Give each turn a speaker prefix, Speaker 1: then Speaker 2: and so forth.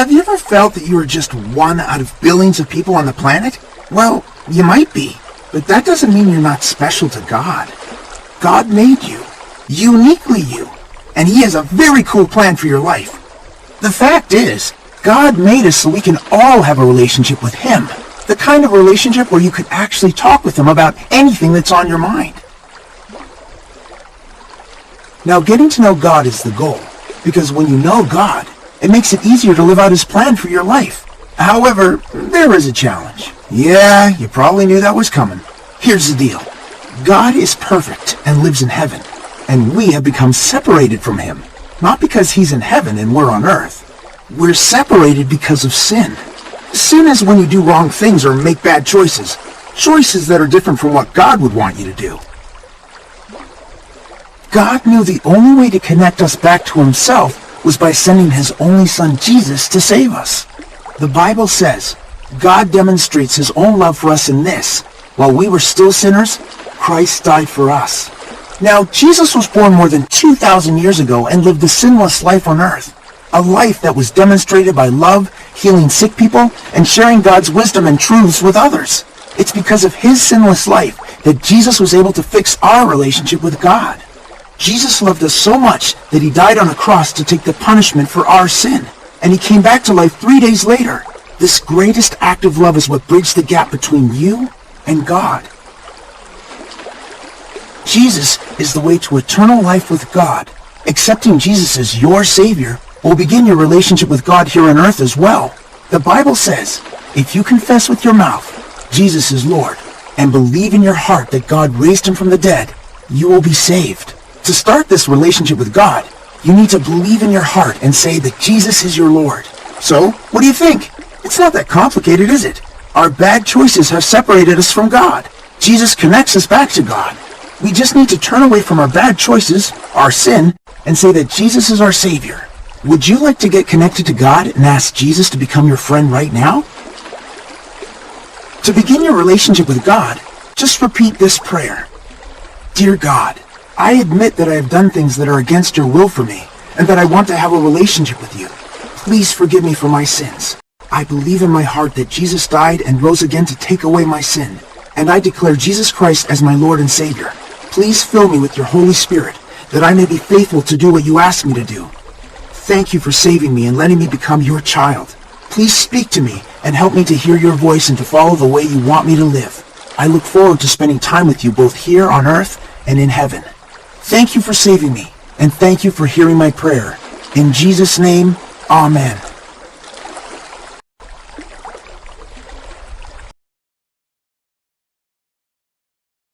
Speaker 1: Have you ever felt that you are just one out of billions of people on the planet? Well, you might be, but that doesn't mean you're not special to God. God made you, uniquely you, and He has a very cool plan for your life. The fact is, God made us so we can all have a relationship with Him. The kind of relationship where you could actually talk with Him about anything that's on your mind. Now, getting to know God is the goal, because when you know God, it makes it easier to live out His plan for your life. However, there is a challenge. Yeah, you probably knew that was coming. Here's the deal. God is perfect and lives in heaven, and we have become separated from Him. Not because He's in heaven and we're on earth. We're separated because of sin. Sin is when you do wrong things or make bad choices. Choices that are different from what God would want you to do. God knew the only way to connect us back to Himself was by sending His only Son Jesus to save us. The Bible says, God demonstrates His own love for us in this: while we were still sinners, Christ died for us. Now, Jesus was born more than 2,000 years ago and lived a sinless life on earth. A life that was demonstrated by love, healing sick people, and sharing God's wisdom and truths with others. It's because of His sinless life that Jesus was able to fix our relationship with God. Jesus loved us so much that He died on a cross to take the punishment for our sin, and He came back to life 3 days later. This greatest act of love is what bridged the gap between you and God. Jesus is the way to eternal life with God. Accepting Jesus as your Savior will begin your relationship with God here on earth as well. The Bible says, if you confess with your mouth Jesus is Lord, and believe in your heart that God raised Him from the dead, you will be saved. To start this relationship with God, you need to believe in your heart and say that Jesus is your Lord. So, what do you think? It's not that complicated, is it? Our bad choices have separated us from God. Jesus connects us back to God. We just need to turn away from our bad choices, our sin, and say that Jesus is our Savior. Would you like to get connected to God and ask Jesus to become your friend right now? To begin your relationship with God, just repeat this prayer. Dear God, I admit that I have done things that are against your will for me, and that I want to have a relationship with you. Please forgive me for my sins. I believe in my heart that Jesus died and rose again to take away my sin, and I declare Jesus Christ as my Lord and Savior. Please fill me with your Holy Spirit, that I may be faithful to do what you ask me to do. Thank you for saving me and letting me become your child. Please speak to me and help me to hear your voice and to follow the way you want me to live. I look forward to spending time with you both here on earth and in heaven. Thank you for saving me, and thank you for hearing my prayer. In Jesus' name, Amen.